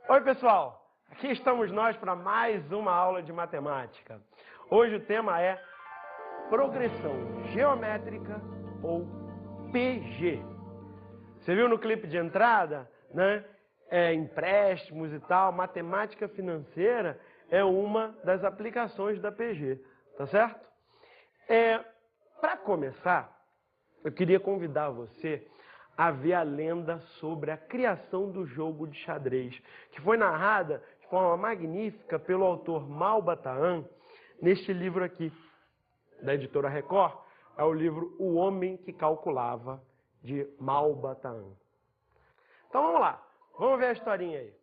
Oi, pessoal! Aqui estamos nós para mais uma aula de matemática. Hoje o tema é progressão geométrica ou PG. Você viu no clipe de entrada, né? Empréstimos e tal, matemática financeira é uma das aplicações da PG, tá certo? Para começar, eu queria convidar você a ver a lenda sobre a criação do jogo de xadrez, que foi narrada de forma magnífica pelo autor Malba neste livro aqui, da editora Record. É o livro O Homem que Calculava, de Malba. Então vamos lá, vamos ver a historinha aí.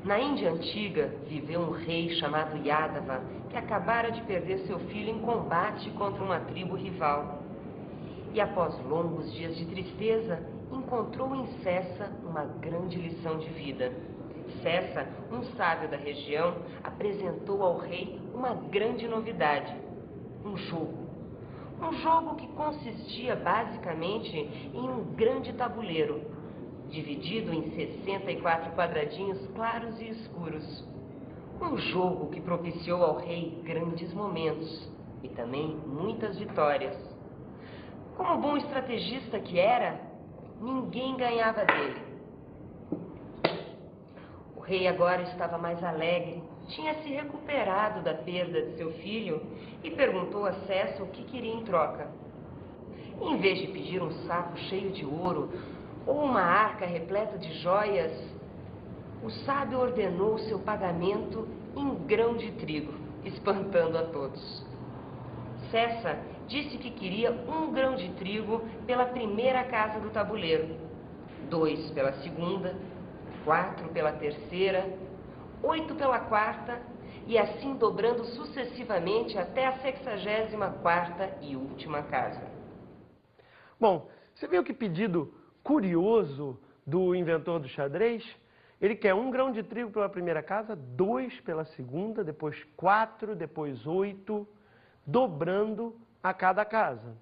Na Índia Antiga, viveu um rei chamado Yadava, que acabara de perder seu filho em combate contra uma tribo rival. E após longos dias de tristeza, encontrou em Sessa uma grande lição de vida. Sessa, um sábio da região, apresentou ao rei uma grande novidade: um jogo. Um jogo que consistia basicamente em um grande tabuleiro, dividido em 64 quadradinhos claros e escuros. Um jogo que propiciou ao rei grandes momentos e também muitas vitórias. Como bom estrategista que era, ninguém ganhava dele. O rei agora estava mais alegre, tinha se recuperado da perda de seu filho e perguntou a Sessa o que queria em troca. Em vez de pedir um saco cheio de ouro ou uma arca repleta de joias, o sábio ordenou seu pagamento em grão de trigo, espantando a todos. Sessa disse que queria 1 grão de trigo pela primeira casa do tabuleiro, 2 pela segunda, 4 pela terceira, 8 pela quarta, e assim dobrando sucessivamente até a 64ª e última casa. Bom, você viu que pedido curioso do inventor do xadrez? Ele quer 1 grão de trigo pela primeira casa, 2 pela segunda, depois 4, depois 8, dobrando a cada casa.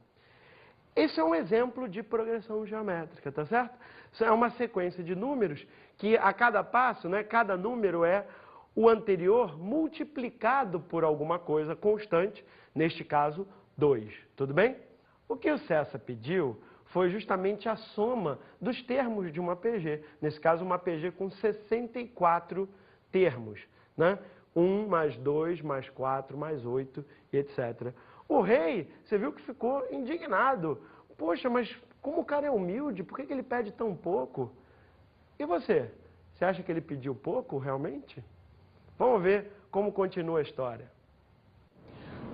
Esse é um exemplo de progressão geométrica, tá certo? Isso é uma sequência de números que a cada passo, né, cada número é o anterior multiplicado por alguma coisa constante, neste caso 2, tudo bem? O que o Sessa pediu foi justamente a soma dos termos de uma PG, nesse caso uma PG com 64 termos, né? 1 mais 2 mais 4 mais 8 e etc. O rei, você viu que ficou indignado. Poxa, mas como o cara é humilde, por que ele pede tão pouco? E você? Você acha que ele pediu pouco realmente? Vamos ver como continua a história.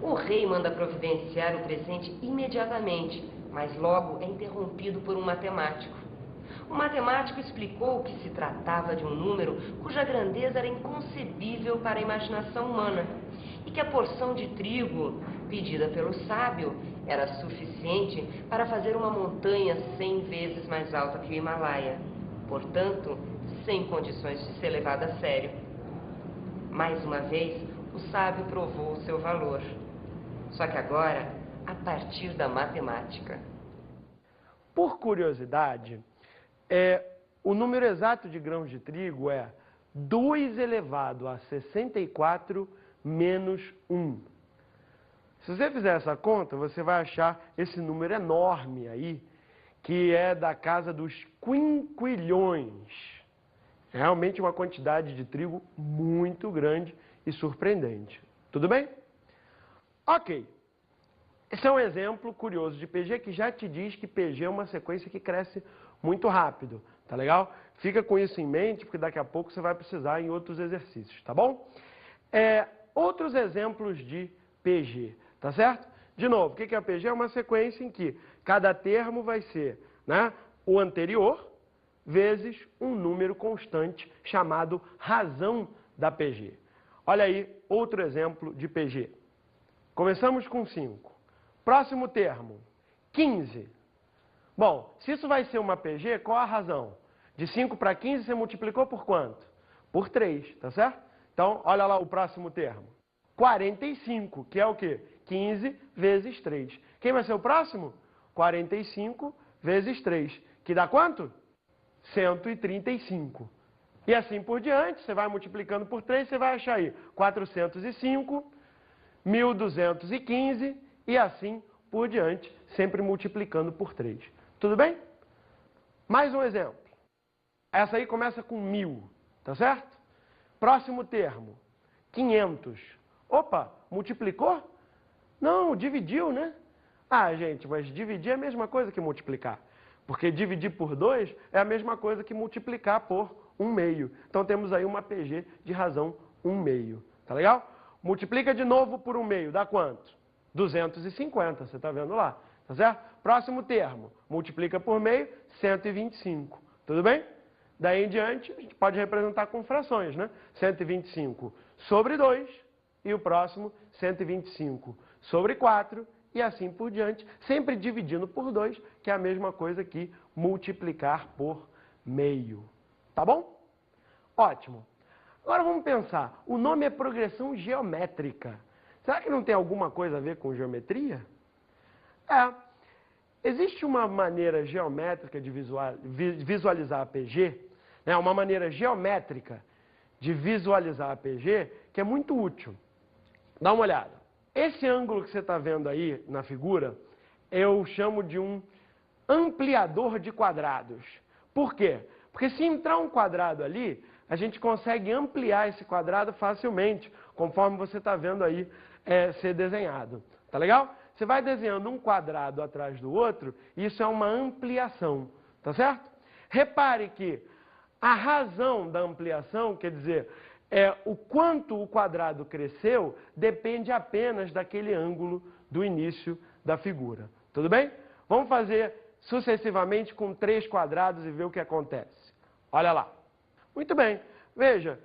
O rei manda providenciar o presente imediatamente, mas logo é interrompido por um matemático. O matemático explicou que se tratava de um número cuja grandeza era inconcebível para a imaginação humana e que a porção de trigo pedida pelo sábio era suficiente para fazer uma montanha 100 vezes mais alta que o Himalaia, portanto, sem condições de ser levada a sério. Mais uma vez, o sábio provou o seu valor, só que agora a partir da matemática. Por curiosidade, o número exato de grãos de trigo é 2 elevado a 64 menos 1. Se você fizer essa conta, você vai achar esse número enorme aí, que é da casa dos quinquilhões. É realmente uma quantidade de trigo muito grande e surpreendente. Tudo bem? Ok. Esse é um exemplo curioso de PG que já te diz que PG é uma sequência que cresce muito rápido, tá legal? Fica com isso em mente, porque daqui a pouco você vai precisar em outros exercícios, tá bom? Outros exemplos de PG, tá certo? De novo, o que é a PG? É uma sequência em que cada termo vai ser, né, o anterior vezes um número constante chamado razão da PG. Olha aí, outro exemplo de PG. Começamos com 5. Próximo termo, 15. Bom, se isso vai ser uma PG, qual a razão? De 5 para 15 você multiplicou por quanto? Por 3, tá certo? Então, olha lá o próximo termo. 45, que é o quê? 15 vezes 3. Quem vai ser o próximo? 45 vezes 3, que dá quanto? 135. E assim por diante, você vai multiplicando por 3, você vai achar aí 405, 1.215 e assim por diante, sempre multiplicando por 3. Tudo bem? Mais um exemplo. Essa aí começa com 1.000, tá certo? Próximo termo, 500. Opa, multiplicou? Não, dividiu, né? Ah, gente, mas dividir é a mesma coisa que multiplicar. Porque dividir por 2 é a mesma coisa que multiplicar por 1/2. Então temos aí uma PG de razão 1/2. Tá legal? Multiplica de novo por 1/2, dá quanto? 250, você está vendo lá. Tá certo? Próximo termo, multiplica por meio, 125. Tudo bem? Daí em diante, a gente pode representar com frações, né? 125 sobre 2 e o próximo 125 sobre 4 e assim por diante, sempre dividindo por 2, que é a mesma coisa que multiplicar por meio. Tá bom? Ótimo. Agora vamos pensar, o nome é progressão geométrica. Será que não tem alguma coisa a ver com geometria? Existe uma maneira geométrica de visualizar a PG, né? Uma maneira geométrica de visualizar a PG que é muito útil. Dá uma olhada. Esse ângulo que você está vendo aí na figura, eu chamo de um ampliador de quadrados. Por quê? Porque se entrar um quadrado ali, a gente consegue ampliar esse quadrado facilmente, conforme você está vendo aí ser desenhado. Tá legal? Você vai desenhando um quadrado atrás do outro, e isso é uma ampliação. Tá certo? Repare que a razão da ampliação, quer dizer, o quanto o quadrado cresceu, depende apenas daquele ângulo do início da figura. Tudo bem? Vamos fazer sucessivamente com 3 quadrados e ver o que acontece. Olha lá. Muito bem. Veja,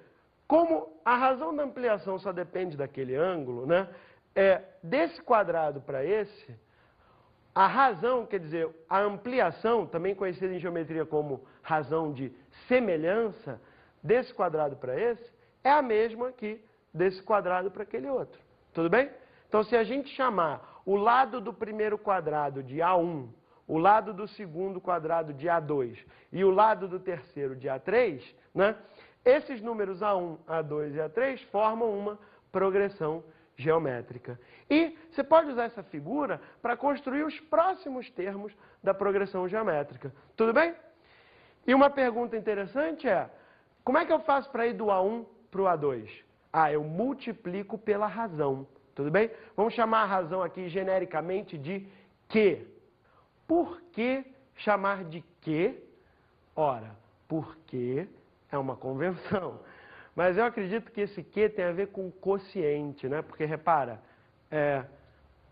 como a razão da ampliação só depende daquele ângulo, né? Desse quadrado para esse, a razão, quer dizer, a ampliação, também conhecida em geometria como razão de semelhança, desse quadrado para esse, é a mesma que desse quadrado para aquele outro. Tudo bem? Então, se a gente chamar o lado do primeiro quadrado de A1, o lado do segundo quadrado de A2 e o lado do terceiro de A3, né? Esses números A1, A2 e A3 formam uma progressão geométrica. E você pode usar essa figura para construir os próximos termos da progressão geométrica. Tudo bem? E uma pergunta interessante é, como é que eu faço para ir do A1 para o A2? Eu multiplico pela razão. Tudo bem? Vamos chamar a razão aqui genericamente de Q. Por que chamar de Q? Ora, porque é uma convenção. Mas eu acredito que esse Q tem a ver com quociente, né? Porque, repara,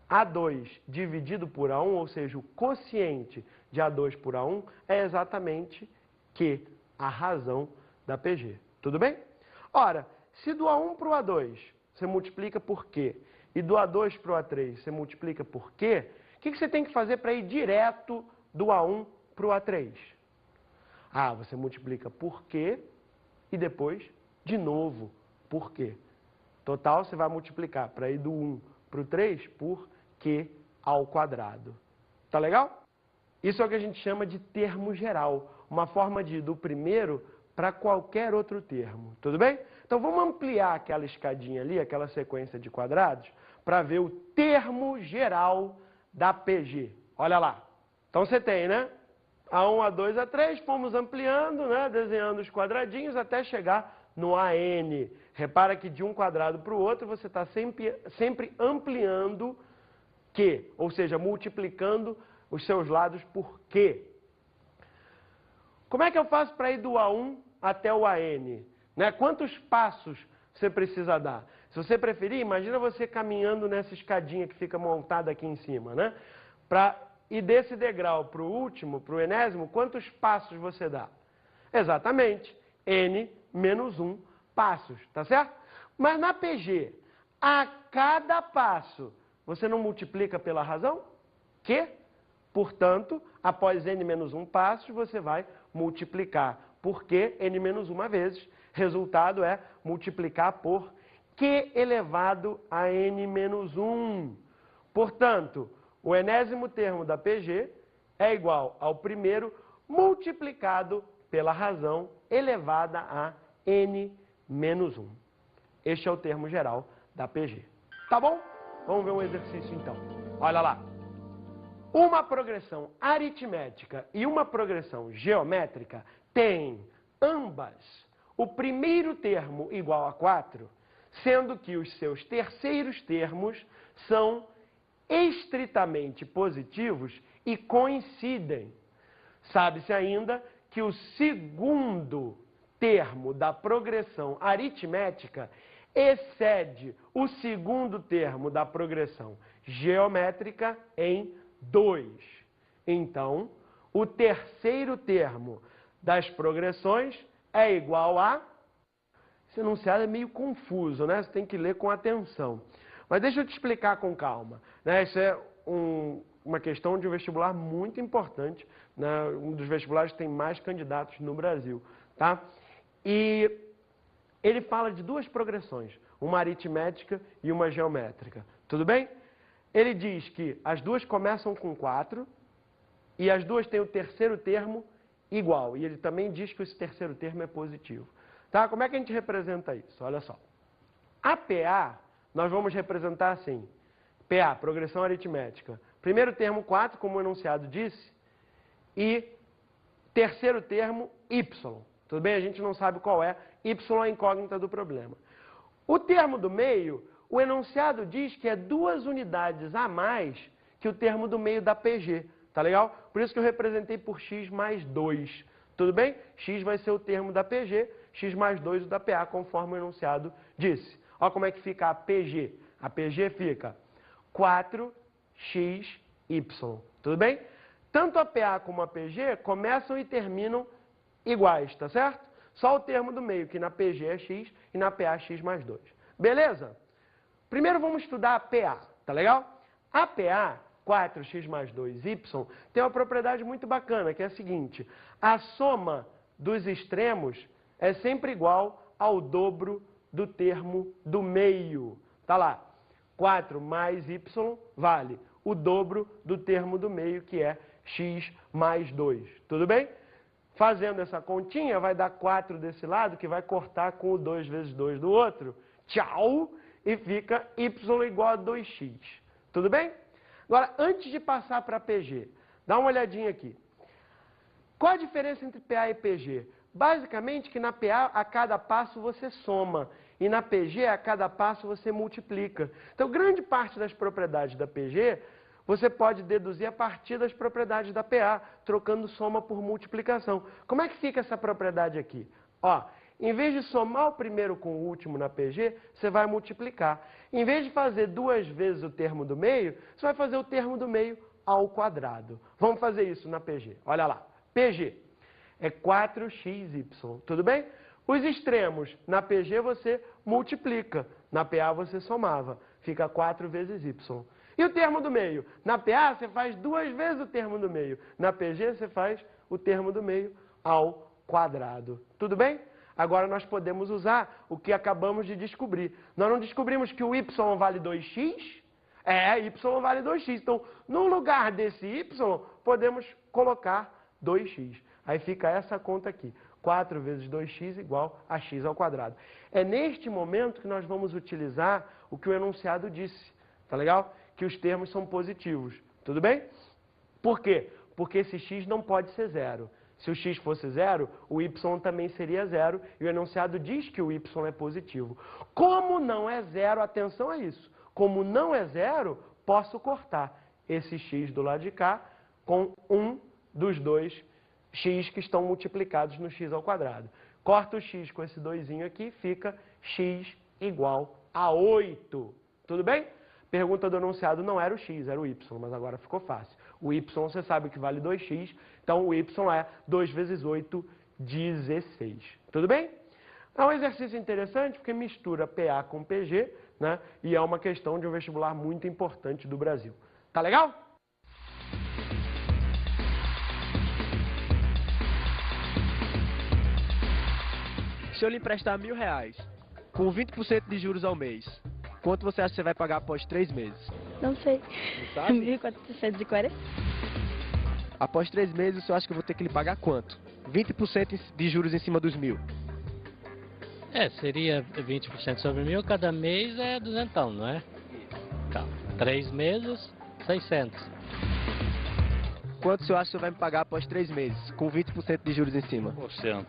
A2 dividido por A1, ou seja, o quociente de A2 por A1 é exatamente Q, a razão da PG. Tudo bem? Ora, se do A1 para o A2 você multiplica por Q e do A2 para o A3 você multiplica por Q, o que você tem que fazer para ir direto do A1 para o A3? Você multiplica por Q e depois de novo por Q. Total, você vai multiplicar para ir do 1 para o 3 por Q ao quadrado. Tá legal? Isso é o que a gente chama de termo geral. Uma forma de ir do primeiro para qualquer outro termo. Tudo bem? Então vamos ampliar aquela escadinha ali, aquela sequência de quadrados, para ver o termo geral da PG. Olha lá. Então você tem, né? A1, A2, A3, fomos ampliando, né? Desenhando os quadradinhos até chegar no AN. Repara que de um quadrado para o outro você está sempre ampliando Q, ou seja, multiplicando os seus lados por Q. Como é que eu faço para ir do A1 até o AN? Né? Quantos passos você precisa dar? Se você preferir, imagina você caminhando nessa escadinha que fica montada aqui em cima, né? E desse degrau para o último, para o enésimo, quantos passos você dá? Exatamente, N menos 1 passos, tá certo? Mas na PG, a cada passo, você não multiplica pela razão? Q? Portanto, após N menos 1 passos, você vai multiplicar por Q N menos 1 vezes. Resultado é multiplicar por Q elevado a N menos 1. Portanto, o enésimo termo da PG é igual ao primeiro multiplicado pela razão elevada a n menos 1. Este é o termo geral da PG. Tá bom? Vamos ver um exercício então. Olha lá. Uma progressão aritmética e uma progressão geométrica têm ambas o primeiro termo igual a 4, sendo que os seus terceiros termos são estritamente positivos e coincidem. Sabe-se ainda que o segundo termo da progressão aritmética excede o segundo termo da progressão geométrica em 2. Então, o terceiro termo das progressões é igual a... Esse enunciado é meio confuso, né? Você tem que ler com atenção. Mas deixa eu te explicar com calma, né? Isso é uma questão de um vestibular muito importante, né? Um dos vestibulares que tem mais candidatos no Brasil, tá? E ele fala de duas progressões, uma aritmética e uma geométrica. Tudo bem? Ele diz que as duas começam com 4 e as duas têm o terceiro termo igual. E ele também diz que esse terceiro termo é positivo. Tá? Como é que a gente representa isso? Olha só. A PA, nós vamos representar assim. PA, progressão aritmética. Primeiro termo 4, como o enunciado disse, e terceiro termo Y. Tudo bem? A gente não sabe qual é. Y é a incógnita do problema. O termo do meio, o enunciado diz que é 2 unidades a mais que o termo do meio da PG. Tá legal? Por isso que eu representei por x mais 2. Tudo bem? X vai ser o termo da PG, x mais 2 o da PA, conforme o enunciado disse. Olha como é que fica a PG. A PG fica 4xy. Tudo bem? Tanto a PA como a PG começam e terminam iguais, tá certo? Só o termo do meio, que na PG é x e na PA é x mais 2. Beleza? Primeiro vamos estudar a PA, tá legal? A PA, 4x mais 2y, tem uma propriedade muito bacana, que é a seguinte: a soma dos extremos é sempre igual ao dobro do termo do meio. Tá lá, 4 mais y vale o dobro do termo do meio, que é x mais 2. Tudo bem? Fazendo essa continha, vai dar 4 desse lado, que vai cortar com o 2 vezes 2 do outro. Tchau! E fica y igual a 2x. Tudo bem? Agora, antes de passar para PG, dá uma olhadinha aqui. Qual a diferença entre PA e PG? Basicamente que na PA, a cada passo você soma, e na PG, a cada passo você multiplica. Então, grande parte das propriedades da PG, você pode deduzir a partir das propriedades da PA, trocando soma por multiplicação. Como é que fica essa propriedade aqui? Ó, em vez de somar o primeiro com o último na PG, você vai multiplicar. Em vez de fazer 2 vezes o termo do meio, você vai fazer o termo do meio ao quadrado. Vamos fazer isso na PG. Olha lá. PG é 4xy. Tudo bem? Os extremos, na PG você multiplica. Na PA você somava. Fica 4 vezes y. E o termo do meio? Na PA você faz 2 vezes o termo do meio. Na PG você faz o termo do meio ao quadrado. Tudo bem? Agora nós podemos usar o que acabamos de descobrir. Nós não descobrimos que o y vale 2x? É, y vale 2x. Então, no lugar desse y, podemos colocar 2x. Aí fica essa conta aqui. 4 vezes 2x igual a x ao quadrado. É neste momento que nós vamos utilizar o que o enunciado disse. Tá legal? Que os termos são positivos. Tudo bem? Por quê? Porque esse x não pode ser zero. Se o x fosse zero, o y também seria zero, e o enunciado diz que o y é positivo. Como não é zero, atenção a isso. Como não é zero, posso cortar esse x do lado de cá com um dos dois x que estão multiplicados no x ao quadrado. Corta o x com esse 2zinho aqui, fica x igual a 8. Tudo bem? Pergunta do enunciado não era o x, era o y, mas agora ficou fácil. O y você sabe que vale 2x, então o y é 2 vezes 8, 16. Tudo bem? É um exercício interessante porque mistura PA com PG, né? E é uma questão de um vestibular muito importante do Brasil. Tá legal? Se eu lhe emprestar R$1.000, com 20% de juros ao mês, quanto você acha que você vai pagar após 3 meses? Não sei. Não sabe? 1.440. Após 3 meses, o senhor acha que eu vou ter que lhe pagar quanto? 20% de juros em cima dos 1.000. Seria 20% sobre 1.000, cada mês é 200, não é? Então, 3 meses, 600. Quanto o senhor acha que o senhor vai me pagar após 3 meses, com 20% de juros em cima? 1%. 20%.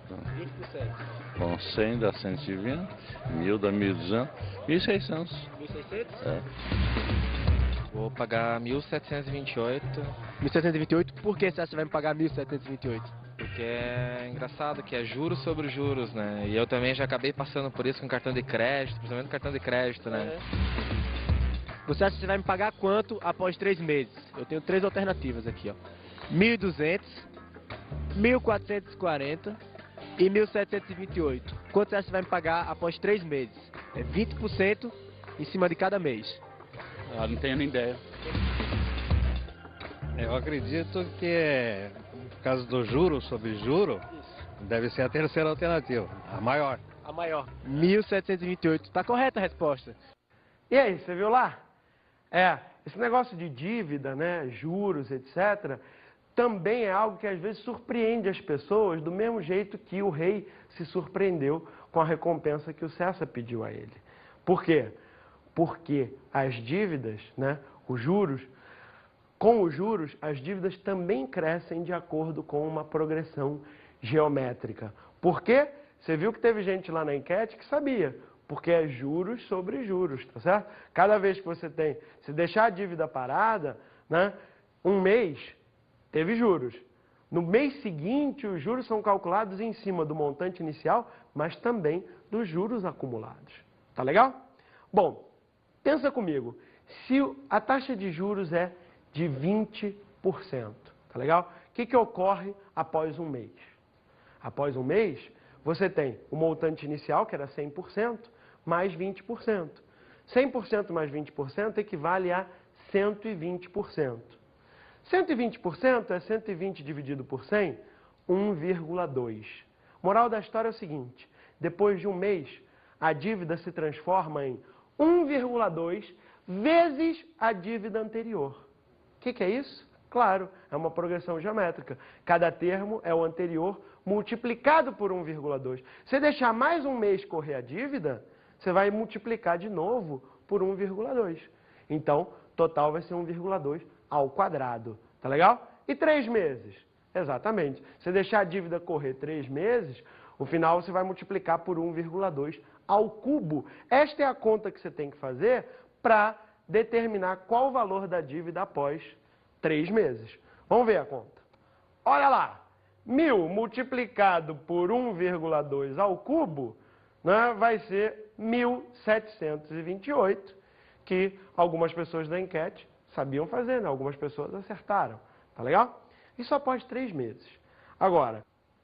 Com 100 dá 120, 1.000 dá 1.200, 1.600. 1.600? É. Vou pagar 1.728, 1.728, por que você acha que vai me pagar 1.728? porque é engraçado que é juros sobre juros, né? E eu também já acabei passando por isso com cartão de crédito, principalmente cartão de crédito, né? Você acha que você vai me pagar quanto após 3 meses? Eu tenho 3 alternativas aqui, ó. 1.200, 1.440 e 1.728. Quanto você acha que você vai me pagar após 3 meses? É 20% em cima de cada mês. Não tenho nem ideia. Eu acredito que, no caso do juro sobre juro, deve ser a terceira alternativa, a maior. A maior. 1.728. Tá correta a resposta. E aí, você viu lá? Esse negócio de dívida, né, juros, etc., também é algo que às vezes surpreende as pessoas do mesmo jeito que o rei se surpreendeu com a recompensa que o César pediu a ele. Por quê? Porque as dívidas, né, os juros, com os juros, as dívidas também crescem de acordo com uma progressão geométrica. Por quê? Você viu que teve gente lá na enquete que sabia. Porque é juros sobre juros, tá certo? Cada vez que você tem, se deixar a dívida parada, né, um mês teve juros. No mês seguinte, os juros são calculados em cima do montante inicial, mas também dos juros acumulados. Tá legal? Bom, pensa comigo. Se a taxa de juros é de 20%, tá legal? O que ocorre após um mês? Após um mês, você tem o montante inicial, que era 100%, mais 20%. 100% mais 20% equivale a 120%. 120% é 120 dividido por 100, 1,2. Moral da história é o seguinte, depois de um mês, a dívida se transforma em 1,2 vezes a dívida anterior. O que é isso? Claro, é uma progressão geométrica. Cada termo é o anterior multiplicado por 1,2. Se deixar mais um mês correr a dívida, você vai multiplicar de novo por 1,2. Então, total vai ser 1,2 ao quadrado. Tá legal? E 3 meses? Exatamente. Se deixar a dívida correr 3 meses, no final você vai multiplicar por 1,2 ao cubo. Esta é a conta que você tem que fazer para determinar qual o valor da dívida após 3 meses. Vamos ver a conta. Olha lá. 1.000 multiplicado por 1,2 ao cubo, né, vai ser 1.728, que algumas pessoas da enquete sabiam fazer, né? Algumas pessoas acertaram. Tá legal? Isso após 3 meses. Agora,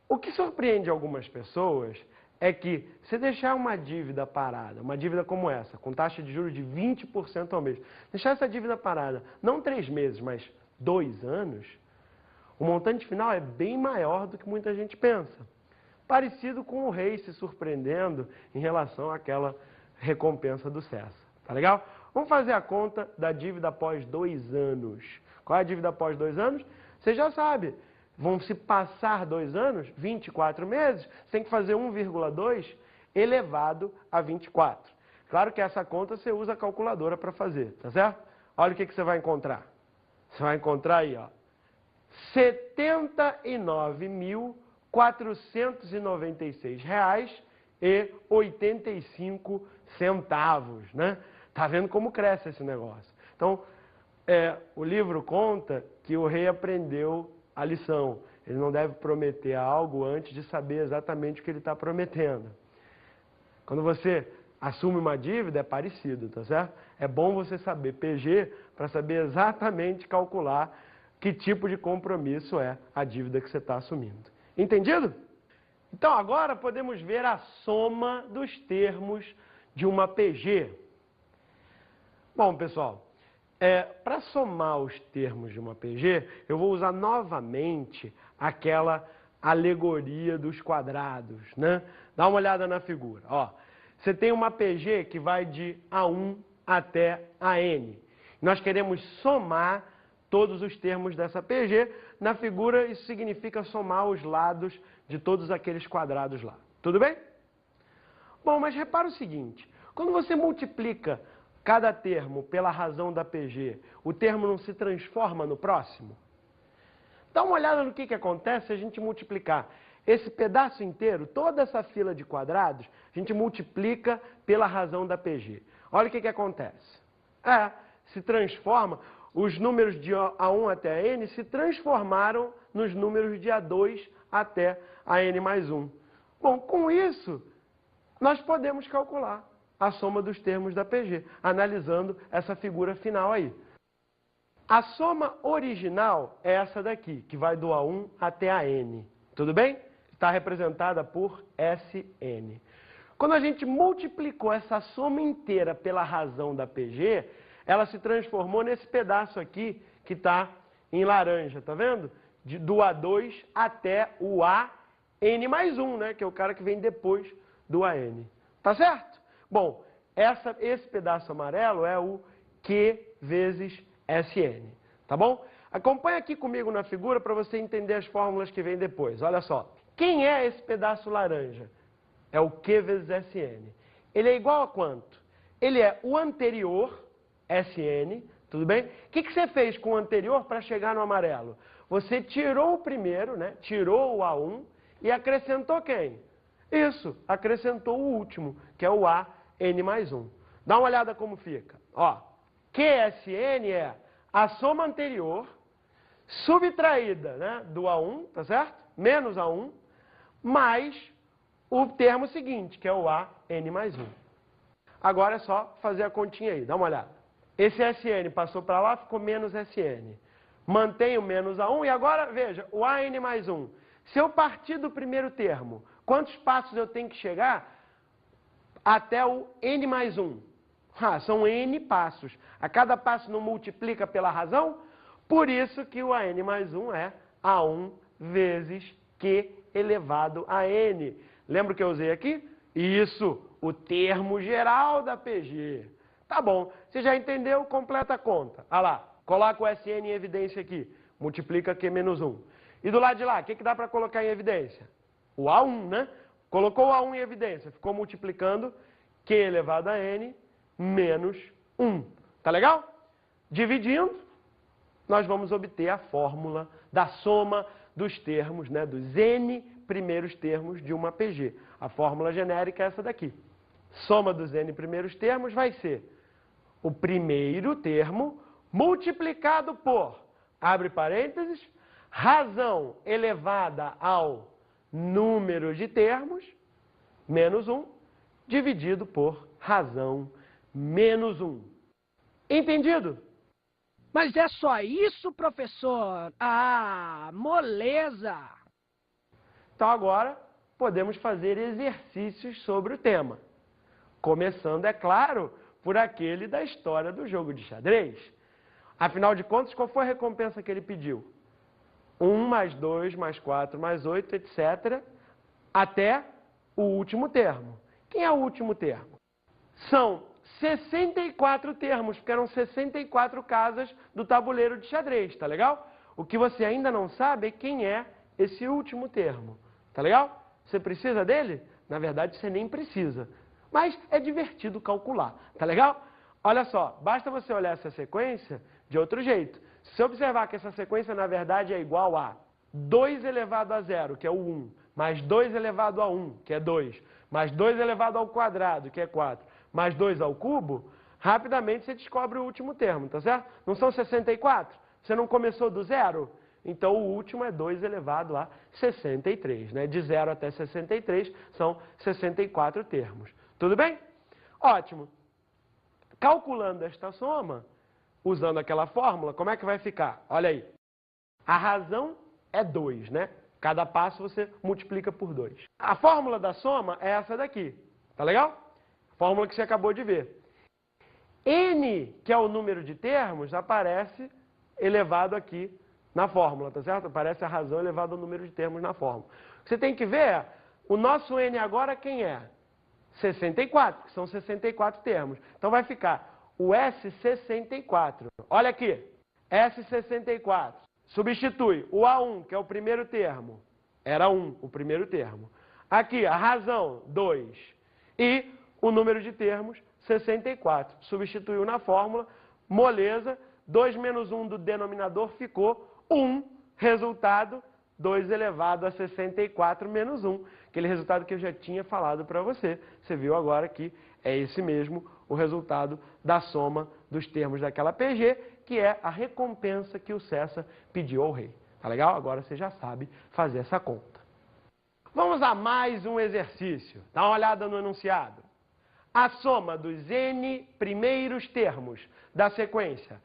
o que surpreende algumas pessoas é que se deixar uma dívida parada, uma dívida como essa, com taxa de juros de 20% ao mês, deixar essa dívida parada não 3 meses, mas 2 anos, o montante final é bem maior do que muita gente pensa. Parecido com o rei se surpreendendo em relação àquela recompensa do César. Tá legal? Vamos fazer a conta da dívida após 2 anos. Qual é a dívida após 2 anos? Você já sabe. Vão se passar 2 anos, 24 meses, você tem que fazer 1,2 elevado a 24. Claro que essa conta você usa a calculadora para fazer, tá certo? Olha o que você vai encontrar. Você vai encontrar aí, ó, R$ 79.496,85, né? Tá vendo como cresce esse negócio? Então, o livro conta que o rei aprendeu a lição. Ele não deve prometer algo antes de saber exatamente o que ele está prometendo. Quando você assume uma dívida, é parecido, tá certo? É bom você saber PG para saber exatamente calcular que tipo de compromisso é a dívida que você está assumindo. Entendido? Então agora podemos ver a soma dos termos de uma PG. Bom, pessoal, para somar os termos de uma PG, eu vou usar novamente aquela alegoria dos quadrados, né? Dá uma olhada na figura. Ó, você tem uma PG que vai de A1 até AN. Nós queremos somar todos os termos dessa PG. Na figura, isso significa somar os lados de todos aqueles quadrados lá. Tudo bem? Bom, mas repara o seguinte, quando você multiplica cada termo pela razão da PG, o termo não se transforma no próximo? Dá uma olhada no que acontece se a gente multiplicar esse pedaço inteiro, toda essa fila de quadrados, a gente multiplica pela razão da PG. Olha o que acontece. Se transforma, os números de A1 até a N se transformaram nos números de A2 até a N mais 1. Bom, com isso, nós podemos calcular a soma dos termos da PG, analisando essa figura final aí. A soma original é essa daqui, que vai do A1 até a N. Tudo bem? Está representada por Sn. Quando a gente multiplicou essa soma inteira pela razão da PG, ela se transformou nesse pedaço aqui que está em laranja, tá vendo? Do A2 até o AN mais 1, né? Que é o cara que vem depois do AN. Tá certo? Bom, esse pedaço amarelo é o Q vezes Sn, tá bom? Acompanha aqui comigo na figura para você entender as fórmulas que vêm depois. Olha só. Quem é esse pedaço laranja? É o Q vezes Sn. Ele é igual a quanto? Ele é o anterior, Sn, tudo bem? O que você fez com o anterior para chegar no amarelo? Você tirou o primeiro, né? Tirou o A1 e acrescentou quem? Isso, acrescentou o último, que é o AN mais 1. Dá uma olhada como fica. Ó, QSN é a soma anterior subtraída, né, do A1, tá certo? Menos A1, mais o termo seguinte, que é o AN mais 1. Agora é só fazer a continha aí, dá uma olhada. Esse Sn passou para lá, ficou menos Sn. Mantém o menos A1 e agora, veja, o AN mais 1. Se eu partir do primeiro termo, quantos passos eu tenho que chegar até o N mais 1? São N passos. A cada passo não multiplica pela razão? Por isso que o AN mais 1 é A1 vezes Q elevado a N. Lembra o que eu usei aqui? Isso, o termo geral da PG. Tá bom, você já entendeu? Completa a conta. Olha lá, coloca o Sn em evidência aqui. Multiplica Q menos 1. E do lado de lá, o que dá para colocar em evidência? O A1, né? Colocou o A1 em evidência, ficou multiplicando Q elevado a N menos 1. Tá legal? Dividindo, nós vamos obter a fórmula da soma dos termos, né, dos N primeiros termos de uma PG. A fórmula genérica é essa daqui. Soma dos N primeiros termos vai ser o primeiro termo multiplicado por, abre parênteses, razão elevada ao número de termos, menos 1, dividido por razão menos 1. Entendido? Mas é só isso, professor? Ah, moleza! Então agora podemos fazer exercícios sobre o tema. Começando, é claro, por aquele da história do jogo de xadrez. Afinal de contas, qual foi a recompensa que ele pediu? 1 mais 2 mais 4 mais 8, etc. Até o último termo. Quem é o último termo? São 64 termos, porque eram 64 casas do tabuleiro de xadrez, tá legal? O que você ainda não sabe é quem é esse último termo, tá legal? Você precisa dele? Na verdade, você nem precisa. Mas é divertido calcular, tá legal? Olha só, basta você olhar essa sequência de outro jeito. Se você observar que essa sequência, na verdade, é igual a 2 elevado a 0, que é o 1, mais 2 elevado a 1, que é 2, mais 2 elevado ao quadrado, que é 4, mais 2 ao cubo, rapidamente você descobre o último termo, tá certo? Não são 64? Você não começou do zero? Então o último é 2 elevado a 63, né? De 0 até 63 são 64 termos. Tudo bem? Ótimo. Calculando esta soma, usando aquela fórmula, como é que vai ficar? Olha aí. A razão é 2, né? Cada passo você multiplica por 2. A fórmula da soma é essa daqui. Tá legal? Fórmula que você acabou de ver. N, que é o número de termos, aparece elevado aqui na fórmula, tá certo? Aparece a razão elevada ao número de termos na fórmula. O que você tem que ver é, o nosso N agora quem é? 64, que são 64 termos. Então vai ficar o S64. Olha aqui, S64. Substitui o A1, que é o primeiro termo. Era 1, o primeiro termo. Aqui, a razão, 2. e o número de termos, 64. Substituiu na fórmula, moleza, 2 menos 1 do denominador ficou 1, resultado 2 elevado a 64 menos 1, aquele resultado que eu já tinha falado para você. Você viu agora que é esse mesmo o resultado da soma dos termos daquela PG, que é a recompensa que o César pediu ao rei. Tá legal? Agora você já sabe fazer essa conta. Vamos a mais um exercício. Dá uma olhada no enunciado. A soma dos n primeiros termos da sequência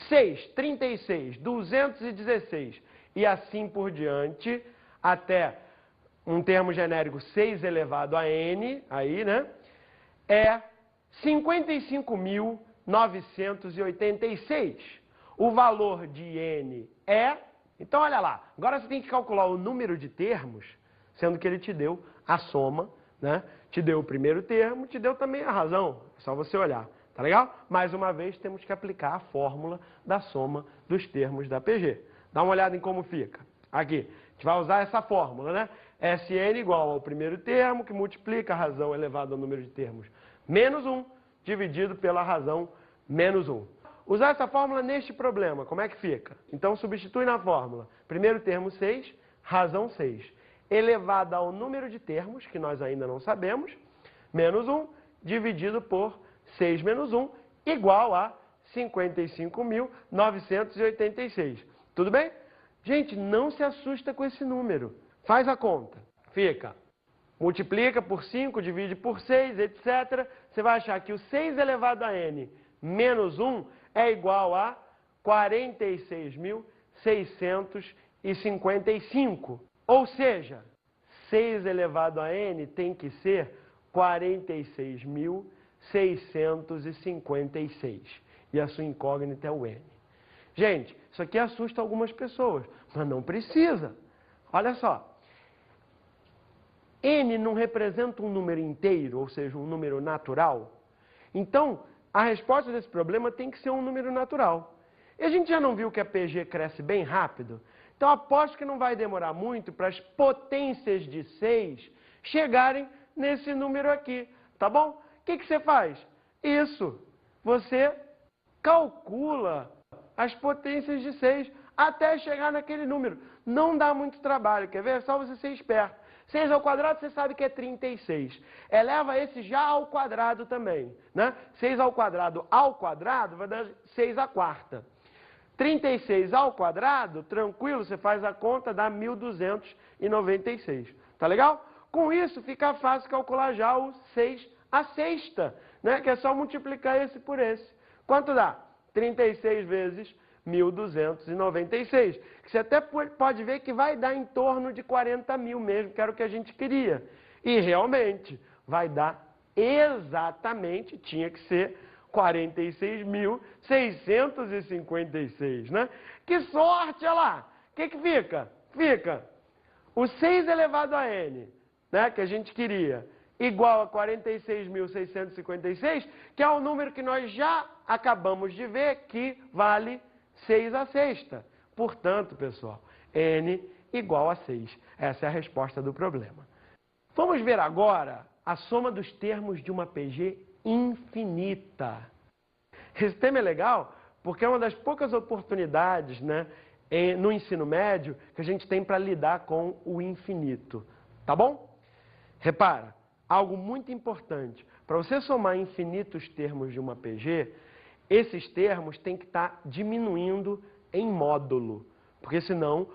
6, 36, 216 e assim por diante, até um termo genérico 6 elevado a n, aí, né, é 55.986. O valor de n é... Então, olha lá, agora você tem que calcular o número de termos, sendo que ele te deu a soma, né? Te deu o primeiro termo, te deu também a razão, é só você olhar, tá legal? Mais uma vez, temos que aplicar a fórmula da soma dos termos da PG. Dá uma olhada em como fica. Aqui, a gente vai usar essa fórmula, né? Sn igual ao primeiro termo, que multiplica a razão elevada ao número de termos menos 1, dividido pela razão menos 1. Usar essa fórmula neste problema, como é que fica? Então, substitui na fórmula. Primeiro termo 6, razão 6. Elevada ao número de termos, que nós ainda não sabemos, menos 1, dividido por 6 menos 1, igual a 55.986. Tudo bem? Gente, não se assusta com esse número. Faz a conta. Fica. Multiplica por 5, divide por 6, etc. Você vai achar que o 6 elevado a n menos 1 é igual a 46.655. Ou seja, 6 elevado a n tem que ser 46.656. E a sua incógnita é o n. Gente, isso aqui assusta algumas pessoas, mas não precisa. Olha só. N não representa um número inteiro, ou seja, um número natural. Então, a resposta desse problema tem que ser um número natural. E a gente já não viu que a PG cresce bem rápido? Então, aposto que não vai demorar muito para as potências de 6 chegarem nesse número aqui, tá bom? O que você faz? Isso, você calcula as potências de 6 até chegar naquele número. Não dá muito trabalho, quer ver? É só você ser esperto. 6 ao quadrado você sabe que é 36. Eleva esse já ao quadrado também, né? 6 ao quadrado vai dar 6 à quarta. 36 ao quadrado, tranquilo, você faz a conta, dá 1.296. Tá legal? Com isso, fica fácil calcular já o 6 à sexta, né? Que é só multiplicar esse por esse. Quanto dá? 36 vezes 1.296. Você até pode ver que vai dar em torno de 40 mil mesmo, que era o que a gente queria. E realmente, vai dar exatamente, tinha que ser 46.656, né? Que sorte, olha lá! O que fica? Fica o 6 elevado a n, né, que a gente queria, igual a 46.656, que é o número que nós já acabamos de ver, que vale 6 à sexta. Portanto, pessoal, n igual a 6. Essa é a resposta do problema. Vamos ver agora a soma dos termos de uma PG infinita. Esse tema é legal porque é uma das poucas oportunidades, né, no ensino médio que a gente tem para lidar com o infinito. Tá bom? Repara, algo muito importante. Para você somar infinitos termos de uma PG, esses termos têm que estar diminuindo em módulo. Porque senão,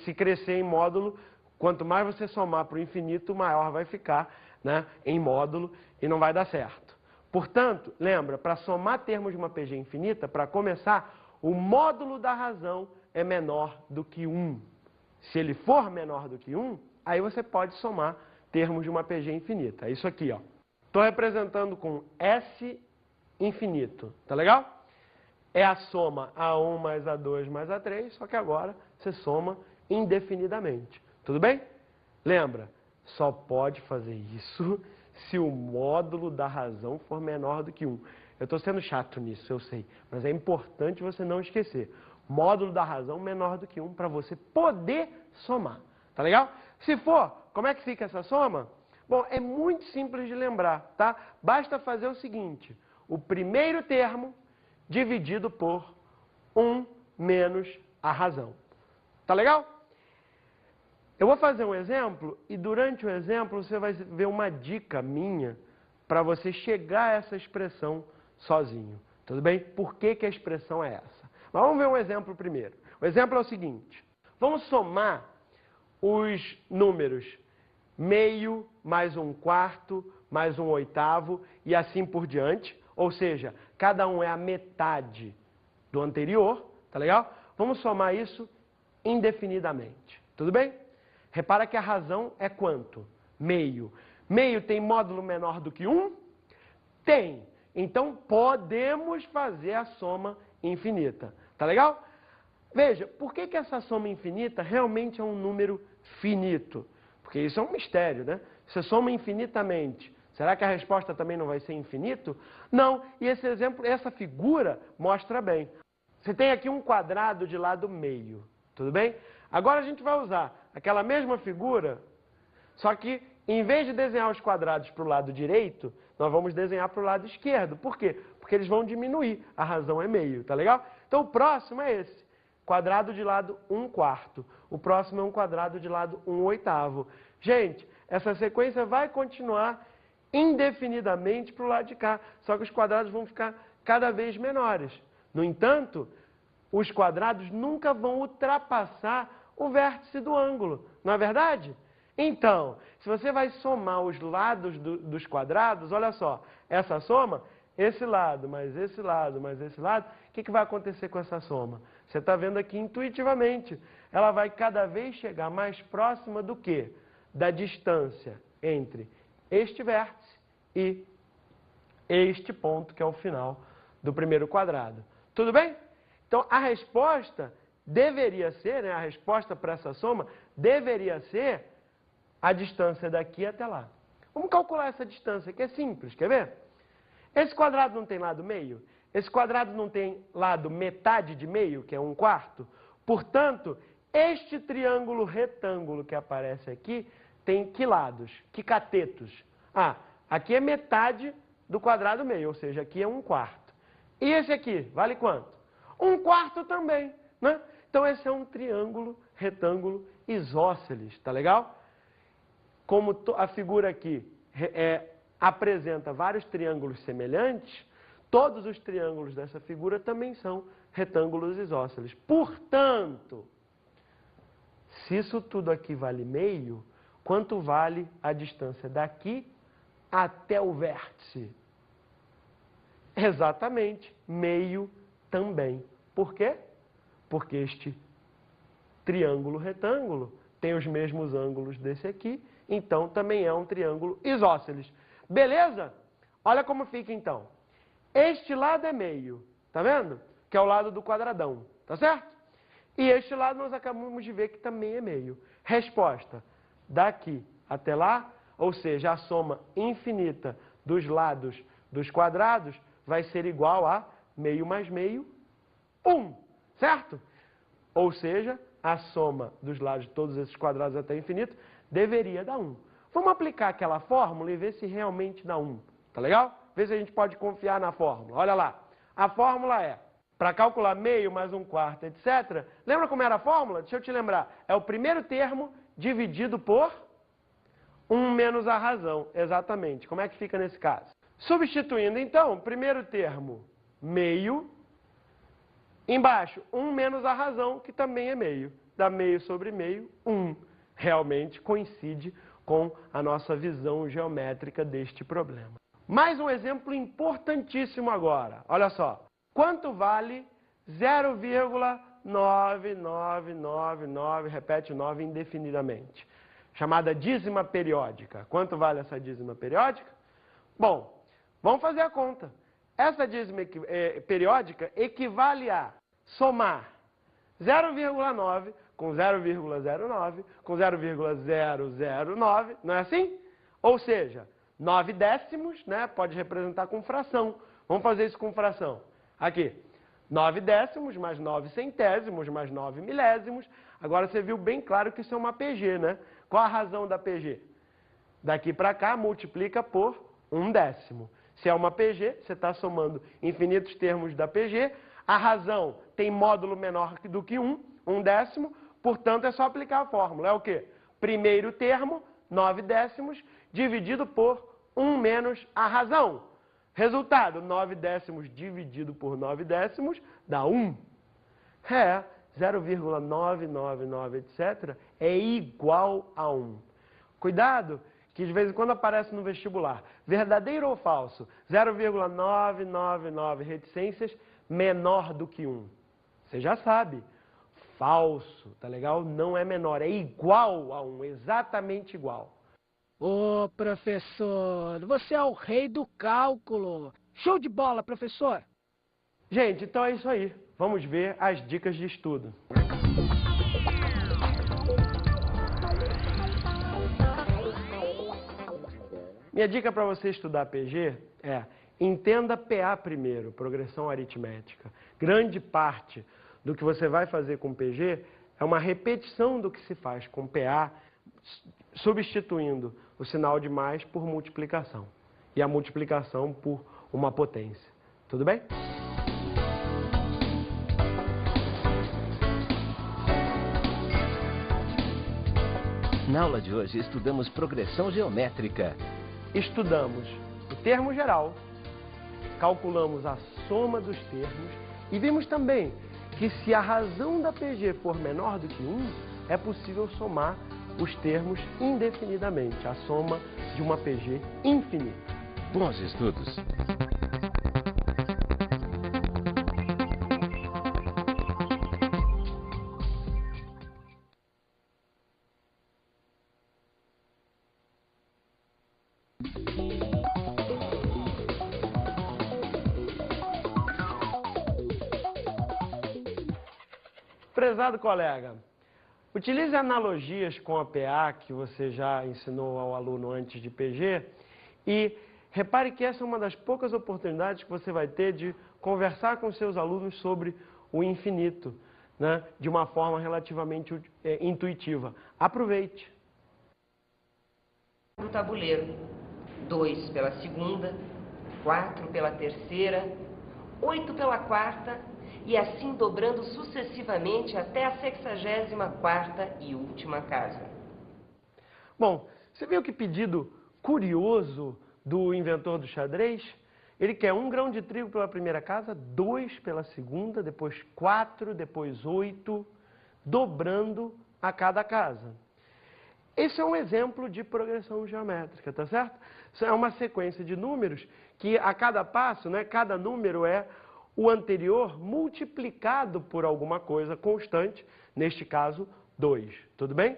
se crescer em módulo, quanto mais você somar para o infinito, maior vai ficar, né, em módulo e não vai dar certo. Portanto, lembra, para somar termos de uma PG infinita, para começar, o módulo da razão é menor do que 1. Se ele for menor do que 1, aí você pode somar termos de uma PG infinita. É isso aqui, ó. Estou representando com S infinito, tá legal? É a soma A1 mais A2 mais A3, só que agora você soma indefinidamente. Tudo bem? Lembra, só pode fazer isso se o módulo da razão for menor do que 1. Eu estou sendo chato nisso, eu sei, mas é importante você não esquecer. Módulo da razão menor do que 1 para você poder somar. Tá legal? Se for, como é que fica essa soma? Bom, é muito simples de lembrar, tá? Basta fazer o seguinte, o primeiro termo dividido por 1 menos a razão. Tá legal? Eu vou fazer um exemplo e durante o exemplo você vai ver uma dica minha para você chegar a essa expressão sozinho. Tudo bem? Por que que a expressão é essa? Mas vamos ver um exemplo primeiro. O exemplo é o seguinte. Vamos somar os números meio mais 1/4 mais 1/8 e assim por diante. Ou seja, cada um é a metade do anterior. Tá legal? Vamos somar isso indefinidamente. Tudo bem? Repara que a razão é quanto? Meio. Meio tem módulo menor do que 1? Tem. Então, podemos fazer a soma infinita. Tá legal? Veja, por que que essa soma infinita realmente é um número finito? Porque isso é um mistério, né? Você soma infinitamente. Será que a resposta também não vai ser infinito? Não. E esse exemplo, essa figura mostra bem. Você tem aqui um quadrado de lado meio. Tudo bem? Agora a gente vai usar aquela mesma figura, só que em vez de desenhar os quadrados para o lado direito, nós vamos desenhar para o lado esquerdo. Por quê? Porque eles vão diminuir. A razão é meio, tá legal? Então o próximo é esse. Quadrado de lado 1/4. O próximo é um quadrado de lado 1/8. Gente, essa sequência vai continuar indefinidamente para o lado de cá. Só que os quadrados vão ficar cada vez menores. No entanto, os quadrados nunca vão ultrapassar o vértice do ângulo, não é verdade? Então, se você vai somar os lados dos quadrados, olha só, essa soma, esse lado, mais esse lado, mais esse lado, o que vai acontecer com essa soma? Você está vendo aqui intuitivamente, ela vai cada vez chegar mais próxima do quê? Da distância entre este vértice e este ponto, que é o final do primeiro quadrado. Tudo bem? Então, a resposta deveria ser, né, a resposta para essa soma deveria ser a distância daqui até lá. Vamos calcular essa distância, que é simples, quer ver? Esse quadrado não tem lado meio? Esse quadrado não tem lado metade de meio, que é 1/4? Portanto, este triângulo retângulo que aparece aqui tem que lados? Que catetos? Ah, aqui é metade do quadrado meio, ou seja, aqui é 1/4. E esse aqui, vale quanto? 1/4 também, né? Então esse é um triângulo retângulo isósceles, tá legal? Como a figura aqui apresenta vários triângulos semelhantes, todos os triângulos dessa figura também são retângulos isósceles. Portanto, se isso tudo aqui vale meio, quanto vale a distância daqui até o vértice? Exatamente, meio também. Por quê? Porque este triângulo retângulo tem os mesmos ângulos desse aqui, então também é um triângulo isósceles. Beleza? Olha como fica então. Este lado é meio, tá vendo? Que é o lado do quadradão, tá certo? E este lado nós acabamos de ver que também é meio. Resposta, daqui até lá, ou seja, a soma infinita dos lados dos quadrados vai ser igual a meio mais meio, 1, certo? Ou seja, a soma dos lados de todos esses quadrados até o infinito deveria dar 1. Vamos aplicar aquela fórmula e ver se realmente dá 1, tá legal? Ver se a gente pode confiar na fórmula. Olha lá, a fórmula é, para calcular meio mais 1/4, etc. Lembra como era a fórmula? Deixa eu te lembrar. É o primeiro termo dividido por 1 menos a razão. Exatamente. Como é que fica nesse caso? Substituindo, então, primeiro termo, meio. Embaixo, 1 menos a razão, que também é meio. Dá meio sobre meio, 1. Realmente coincide com a nossa visão geométrica deste problema. Mais um exemplo importantíssimo agora. Olha só. Quanto vale 0,9999, repete 9 indefinidamente, chamada dízima periódica. Quanto vale essa dízima periódica? Bom, vamos fazer a conta. Essa dízima periódica equivale a somar 0,9 com 0,09 com 0,009, não é assim? Ou seja, 9 décimos, né, pode representar com fração. Vamos fazer isso com fração. Aqui, 9 décimos mais 9 centésimos mais 9 milésimos. Agora você viu bem claro que isso é uma PG, né? Qual a razão da PG? Daqui para cá, multiplica por 1/10. Se é uma PG, você está somando infinitos termos da PG. A razão tem módulo menor do que 1/10. Portanto, é só aplicar a fórmula. É o quê? Primeiro termo, 9/10, dividido por 1 menos a razão. Resultado, 9/10 dividido por 9/10 dá 1. 0,999, etc., é igual a 1. Cuidado, que de vez em quando aparece no vestibular. Verdadeiro ou falso? 0,999 reticências menor do que 1. Você já sabe. Falso, tá legal? Não é menor, é igual a 1, exatamente igual. Ô, professor, você é o rei do cálculo. Show de bola, professor. Gente, então é isso aí. Vamos ver as dicas de estudo. Minha dica para você estudar PG é: entenda PA primeiro, progressão aritmética. Grande parte do que você vai fazer com PG é uma repetição do que se faz com PA, substituindo o sinal de mais por multiplicação e a multiplicação por uma potência. Tudo bem? Na aula de hoje estudamos progressão geométrica. Estudamos o termo geral, calculamos a soma dos termos e vimos também que se a razão da PG for menor do que 1, é possível somar os termos indefinidamente, a soma de uma PG infinita. Bons estudos! Prezado colega, utilize analogias com a PA que você já ensinou ao aluno antes de PG e repare que essa é uma das poucas oportunidades que você vai ter de conversar com seus alunos sobre o infinito, né, de uma forma relativamente intuitiva. Aproveite. No tabuleiro, 2 pela segunda, 4 pela terceira, 8 pela quarta, e assim dobrando sucessivamente até a 64ª e última casa. Bom, você viu que pedido curioso do inventor do xadrez? Ele quer 1 grão de trigo pela primeira casa, 2 pela segunda, depois 4, depois 8, dobrando a cada casa. Esse é um exemplo de progressão geométrica, tá certo? Isso é uma sequência de números que a cada passo, né, cada número é o anterior multiplicado por alguma coisa constante, neste caso, 2. Tudo bem?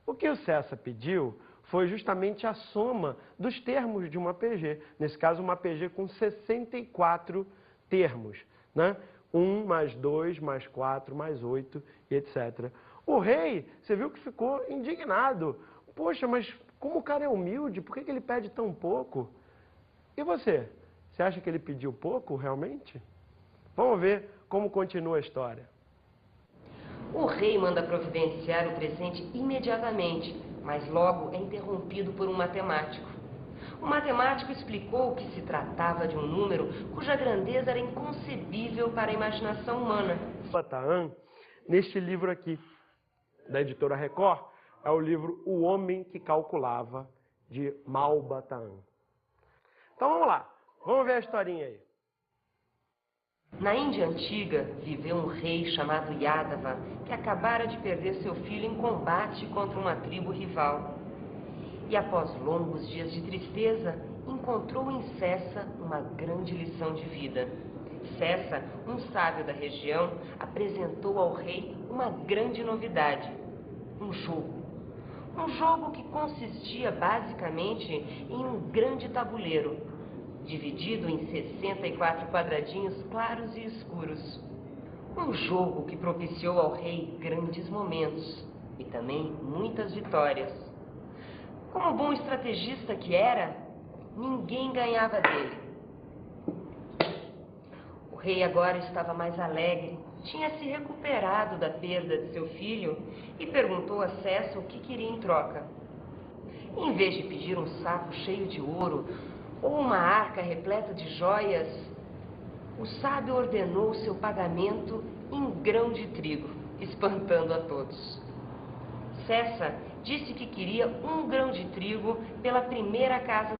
O que o Cessa pediu foi justamente a soma dos termos de uma PG. Nesse caso, uma PG com 64 termos, né? 1 mais 2 mais 4 mais 8 e etc. O rei, você viu que ficou indignado. Poxa, mas como o cara é humilde, por que ele pede tão pouco? E você? Você acha que ele pediu pouco, realmente? Vamos ver como continua a história. O rei manda providenciar o presente imediatamente, mas logo é interrompido por um matemático. O matemático explicou que se tratava de um número cuja grandeza era inconcebível para a imaginação humana. Batahan, neste livro aqui, da editora Record, é o livro O Homem que Calculava, de Malbatahan. Então vamos lá, vamos ver a historinha aí. Na Índia Antiga, viveu um rei chamado Yadava, que acabara de perder seu filho em combate contra uma tribo rival. E após longos dias de tristeza, encontrou em Cessa uma grande lição de vida. Cessa, um sábio da região, apresentou ao rei uma grande novidade, um jogo. Um jogo que consistia basicamente em um grande tabuleiro, dividido em 64 quadradinhos claros e escuros. Um jogo que propiciou ao rei grandes momentos e também muitas vitórias. Como bom estrategista que era, ninguém ganhava dele. O rei agora estava mais alegre, tinha se recuperado da perda de seu filho e perguntou a Cessa o que queria em troca. Em vez de pedir um saco cheio de ouro ou uma arca repleta de joias, o sábio ordenou seu pagamento em grão de trigo, espantando a todos. Cessa disse que queria 1 grão de trigo pela primeira casa.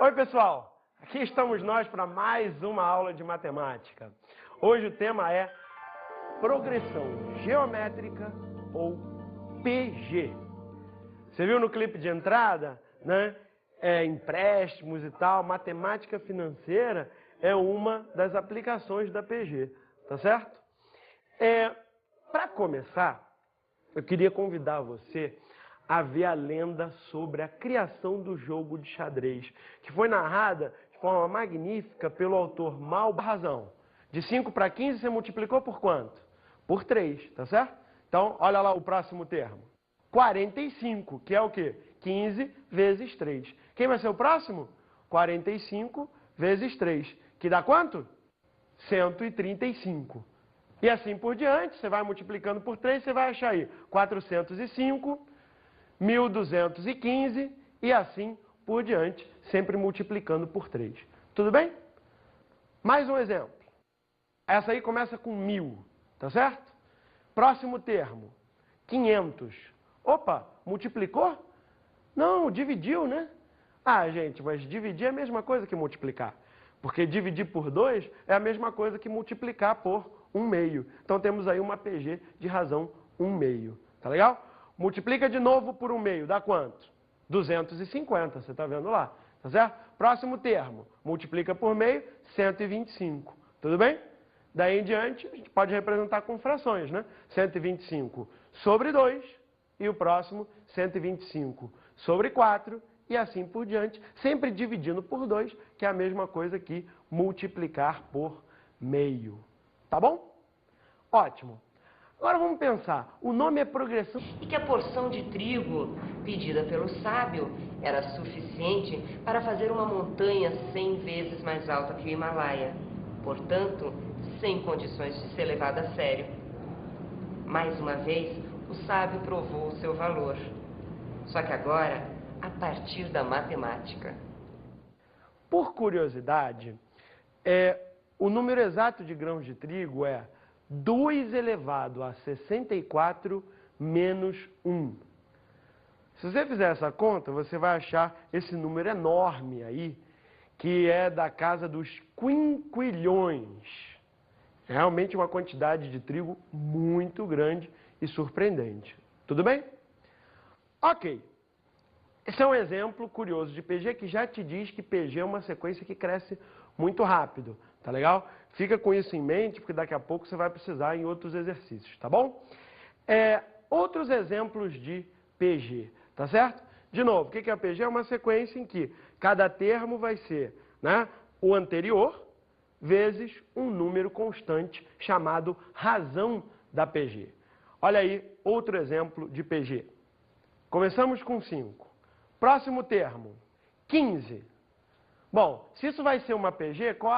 Oi, pessoal! Aqui estamos nós para mais uma aula de matemática. Hoje o tema é progressão geométrica ou PG. Você viu no clipe de entrada, né? Empréstimos e tal, matemática financeira é uma das aplicações da PG, tá certo? Para começar, eu queria convidar você a ver a lenda sobre a criação do jogo de xadrez, que foi narrada de forma magnífica pelo autor Mal Razão. De 5 para 15 você multiplicou por quanto? Por 3, tá certo? Então, olha lá o próximo termo. 45, que é o quê? 15 vezes 3. Quem vai ser o próximo? 45 vezes 3, que dá quanto? 135. E assim por diante, você vai multiplicando por 3, você vai achar aí 405, 1.215 e assim por diante, sempre multiplicando por 3. Tudo bem? Mais um exemplo. Essa aí começa com 1.000, tá certo? Próximo termo, 500. Opa, multiplicou? Não, dividiu, né? Ah, gente, mas dividir é a mesma coisa que multiplicar. Porque dividir por 2 é a mesma coisa que multiplicar por 1/2. Então temos aí uma PG de razão 1/2. Tá legal? Multiplica de novo por 1/2, dá quanto? 250, você está vendo lá, tá certo? Próximo termo, multiplica por meio, 125, tudo bem? Daí em diante, a gente pode representar com frações, né? 125 sobre 2, e o próximo, 125 sobre 4, e assim por diante, sempre dividindo por 2, que é a mesma coisa que multiplicar por meio, tá bom? Ótimo. Agora vamos pensar, o nome é progressão. E que a porção de trigo pedida pelo sábio era suficiente para fazer uma montanha 100 vezes mais alta que o Himalaia. Portanto, sem condições de ser levada a sério. Mais uma vez, o sábio provou o seu valor. Só que agora, a partir da matemática. Por curiosidade, o número exato de grãos de trigo é 2 elevado a 64 menos 1. Se você fizer essa conta, você vai achar esse número enorme aí, que é da casa dos quinquilhões. É realmente uma quantidade de trigo muito grande e surpreendente. Tudo bem? Ok. Esse é um exemplo curioso de PG que já te diz que PG é uma sequência que cresce muito rápido. Tá legal? Fica com isso em mente, porque daqui a pouco você vai precisar em outros exercícios, tá bom? Outros exemplos de PG, tá certo? De novo, o que é a PG? É uma sequência em que cada termo vai ser, né, o anterior vezes um número constante chamado razão da PG. Olha aí, outro exemplo de PG. Começamos com 5. Próximo termo, 15. Bom, se isso vai ser uma PG, qual